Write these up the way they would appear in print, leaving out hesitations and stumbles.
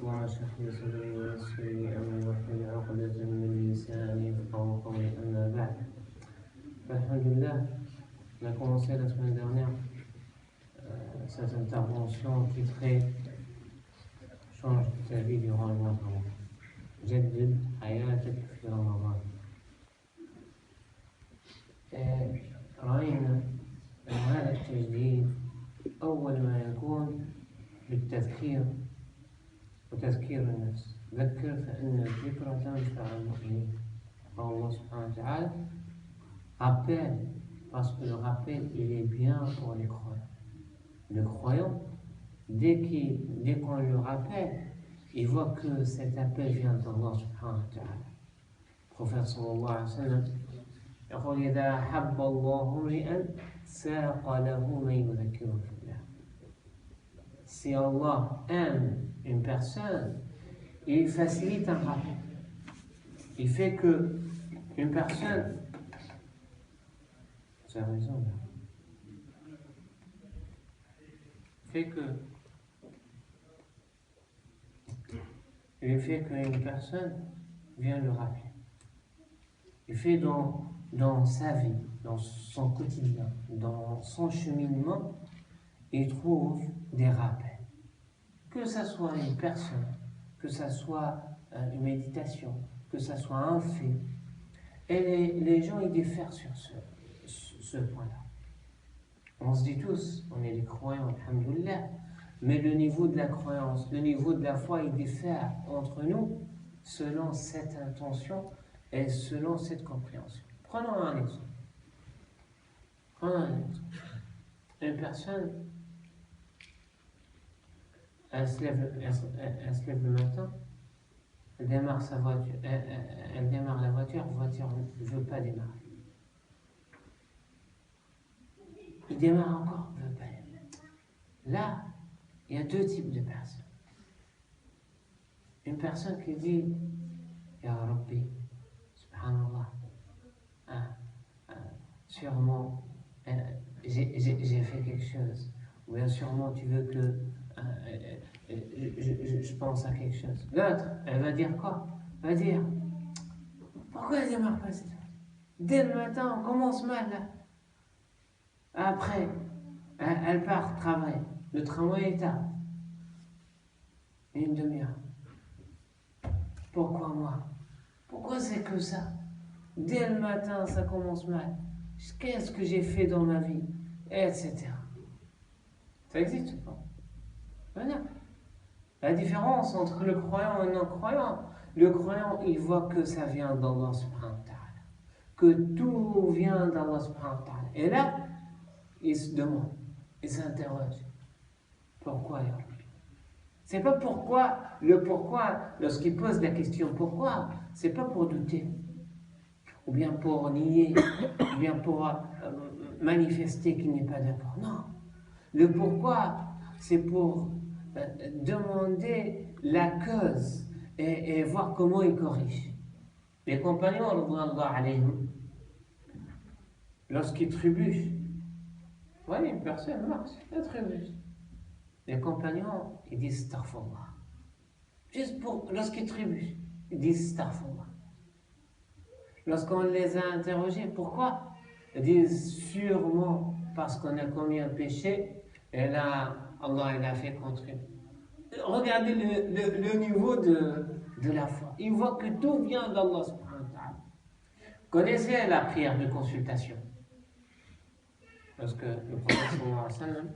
اللهم اشرح لي صدري ويسر لي امري واحلل عقدة من لساني يفقهوا قولي اما بعد. Alhamdulillah, on a commencé la semaine dernière cette intervention titrée Change ta vie durant le mois de Ramadan. جدد حياتك في رمضان. رأينا أن هذا التجديد أول ما يكون بالتذكير وتذكير النفس. ذكر فإن الذكرى تنفع المؤمنين. Allah subhanahu wa ta'ala rappelle, parce que le rappel il est bien pour les croyants. Le croyant, dès qu'on le rappelle, il voit que cet appel vient d'Allah subhanahu wa ta'ala. Le prophète sallallahu alayhi wa sallam يقول إذا حب الله امرئا ساق له من يذكره في الله. Si Allah aime une personne, il facilite un rappel. Il fait que une personne, tu as raison là, il fait qu'une personne vient le rappeler. Il fait dans sa vie, dans son quotidien, dans son cheminement, il trouve des rappels. Que ça soit une personne, que ça soit une méditation, que ça soit un fait. Et les gens ils diffèrent sur ce point-là. On se dit tous, on est des croyants, alhamdoulilah, mais le niveau de la croyance, le niveau de la foi, il diffère entre nous selon cette intention et selon cette compréhension. Prenons un exemple. Une personne, elle se lève le matin, elle démarre sa voiture, elle démarre la voiture ne veut pas démarrer. Il démarre encore, ne veut pas démarrer. Là, il y a deux types de personnes. Une personne qui dit Ya Rabbi, subhanallah, sûrement j'ai fait quelque chose, ou bien sûrement tu veux que je pense à quelque chose. L'autre, elle va dire quoi? Elle va dire pourquoi elle ne démarre pas cette fois? Dès le matin, on commence mal là. Après, elle part travailler. Le tramway est tard. Une demi-heure. Pourquoi moi? Pourquoi c'est que ça? Dès le matin, ça commence mal. Qu'est-ce que j'ai fait dans ma vie? Etc. Ça existe ou pas? Voilà. La différence entre le croyant et le non-croyant, le croyant, il voit que ça vient d'Allah subhanahu wa ta'ala. Que tout vient d'Allah subhanahu wa ta'ala. Et là, il se demande, il s'interroge. Pourquoi, Ya Rabbi? C'est pas pourquoi, lorsqu'il pose la question pourquoi, c'est pas pour douter, ou bien pour nier, ou bien pour manifester qu'il n'est pas d'accord. Non. Le pourquoi, c'est pour demander la cause et voir comment il corrige. Les compagnons, lorsqu'ils trébuchent, voyez une personne marche, elle trébuche. Les compagnons, ils disent Astaghfirullah. Juste pour, lorsqu'ils trébuchent, ils disent Astaghfirullah. Lorsqu'on les a interrogés, pourquoi? Ils disent sûrement parce qu'on a commis un péché et là, Allah il a fait contre eux. Regardez le niveau de la foi. Ils voient que tout vient d'Allah subhanahu wa ta'ala. Connaissez la prière de consultation. Lorsque le prophète sallallahu alayhi wa sallam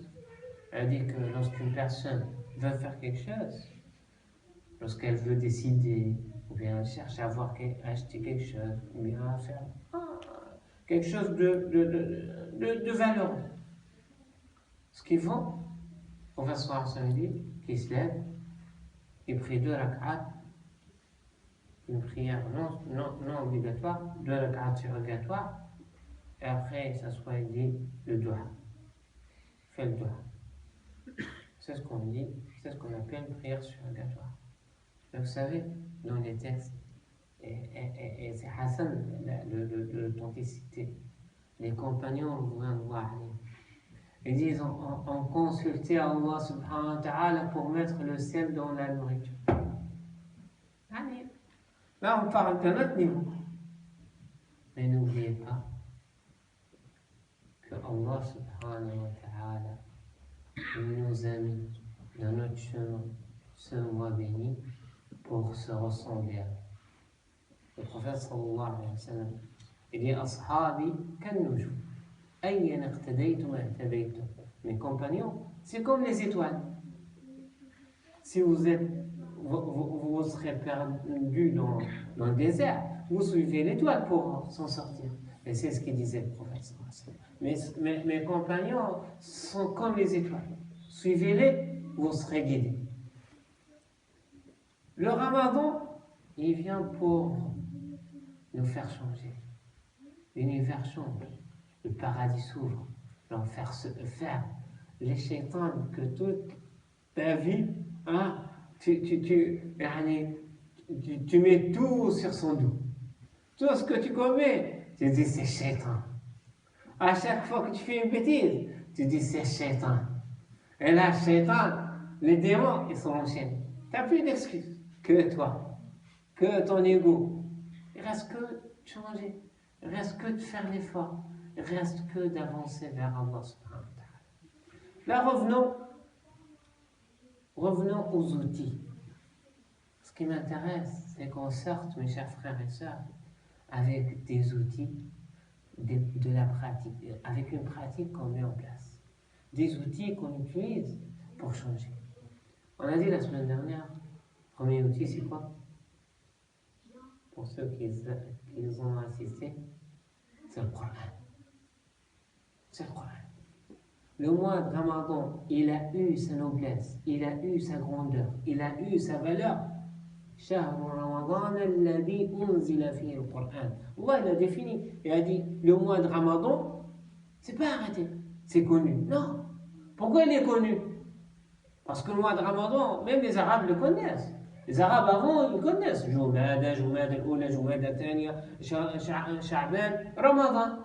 a dit que lorsqu'une personne veut faire quelque chose, lorsqu'elle veut décider, ou bien elle cherche à acheter quelque chose, ou bien à faire quelque chose de valeureux, ce qu'ils font, on va se voir samedi, qui se lève, il prie 2 rak'at, une prière non obligatoire, 2 rak'at surrogatoires, et après il s'assoit et dit le doigt. Fait le doigt. C'est ce qu'on dit, c'est ce qu'on appelle une prière surrogatoire. Mais vous savez, dans les textes, et c'est Hassan de l'authenticité, les compagnons, ils disent on consultait Allah subhanahu wa ta'ala pour mettre le sel dans la nourriture. Là, on parle d'un autre niveau. Mais n'oubliez pas que Allah subhanahu wa ta'ala nous a mis dans notre chemin ce mois béni pour se ressembler à lui. Le prophète sallallahu alayhi wa sallam, il dit Ashabi kan-nujum, ayyan iqtadaytum ihtadaytum. Mes compagnons, c'est comme les étoiles. Si vous serez perdu dans le désert, vous suivez l'étoile pour s'en sortir. Et c'est ce qu'il disait le prophète sallallahu alayhi wa sallam. Mes compagnons sont comme les étoiles. Suivez-les, vous serez guidés. Le Ramadan, il vient pour nous faire changer. L'univers change, le paradis s'ouvre, l'enfer se ferme. Les shaitans que toute ta vie, hein, tu mets tout sur son dos. Tout ce que tu commets, tu dis c'est shaitan. À chaque fois que tu fais une bêtise, tu dis c'est shaitan. Et là, shaitan, les démons, ils sont enchaînés. Tu n'as plus d'excuses que toi, que ton ego. Il reste que de changer, il reste que de faire l'effort, il reste que d'avancer vers Allah subhanahu wa ta'ala. Là, revenons aux outils. Ce qui m'intéresse, c'est qu'on sorte, mes chers frères et sœurs, avec des outils, de la pratique, avec une pratique qu'on met en place. Des outils qu'on utilise pour changer. On a dit la semaine dernière, le premier outil, c'est quoi? Pour ceux qui ont assisté, c'est le Coran. C'est le Coran. Le mois de Ramadan, il a eu sa noblesse, il a eu sa grandeur, il a eu sa valeur. شهر رمضان الذي أنزل فيه القرآن. Allah il a défini, il a dit le mois de Ramadan, c'est pas arrêté, c'est connu. Non. Pourquoi il est connu? Parce que le mois de Ramadan, même les Arabes le connaissent. Les Arabes avant, ils connaissent Jumada, Jumada al-Oula, Jumada al-Thaniya, Sha'ban, Ramadan.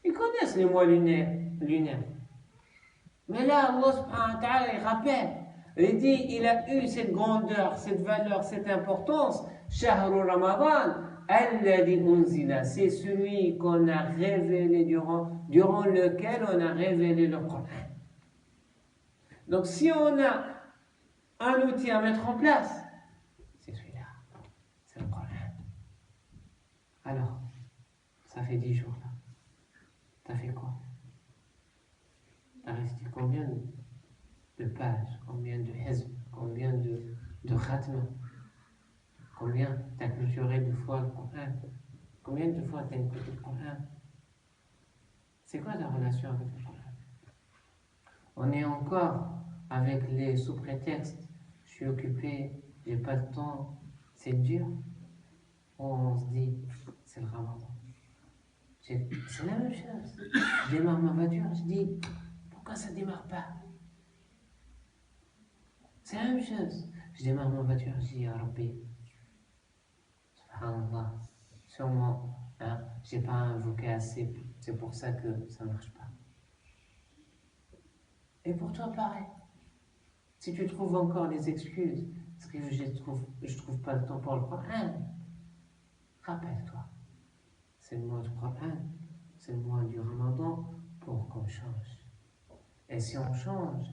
Ils connaissent les mois lunaires. Mais là, Allah subhanahu wa ta'ala, il rappelle. Il dit, il a eu cette grandeur, cette valeur, cette importance. Shahru Ramadan, alladhi unzila. C'est celui qu'on a révélé durant lequel on a révélé le Coran. Donc, si on a un outil à mettre en place, c'est celui-là. C'est le Coran. Alors, ça fait 10 jours là. T'as fait quoi? T'as resté combien de pages, combien de hizb, combien de khatma, combien t'as clôturé de fois le Coran, combien de fois t'as écouté le Coran? C'est quoi ta relation avec le Coran? On est encore avec les sous-prétextes, je suis occupé, j'ai pas de temps, c'est dur. On se dit, c'est le Ramadan. C'est la même chose. Je démarre ma voiture, je dis, pourquoi ça ne démarre pas? C'est la même chose. Je démarre ma voiture, je dis, Ya Rabbi, subhanallah, sûrement, hein, j'ai pas invoqué assez, c'est pour ça que ça ne marche pas. Et pour toi, pareil. Si tu trouves encore des excuses, parce que je trouve pas le temps pour le Coran, rappelle-toi, c'est le mois du Coran, c'est le mois du Ramadan pour qu'on change. Et si on change,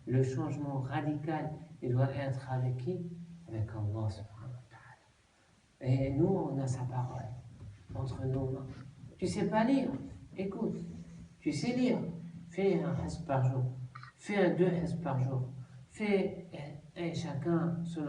le changement radical, il doit être avec qui? Avec Allah subhanahu wa ta'ala. Et nous, on a sa parole entre nos mains. Tu sais pas lire? Écoute. Tu sais lire? Fais un hizb par jour. Fais 2 hizb par jour. Fais chacun selon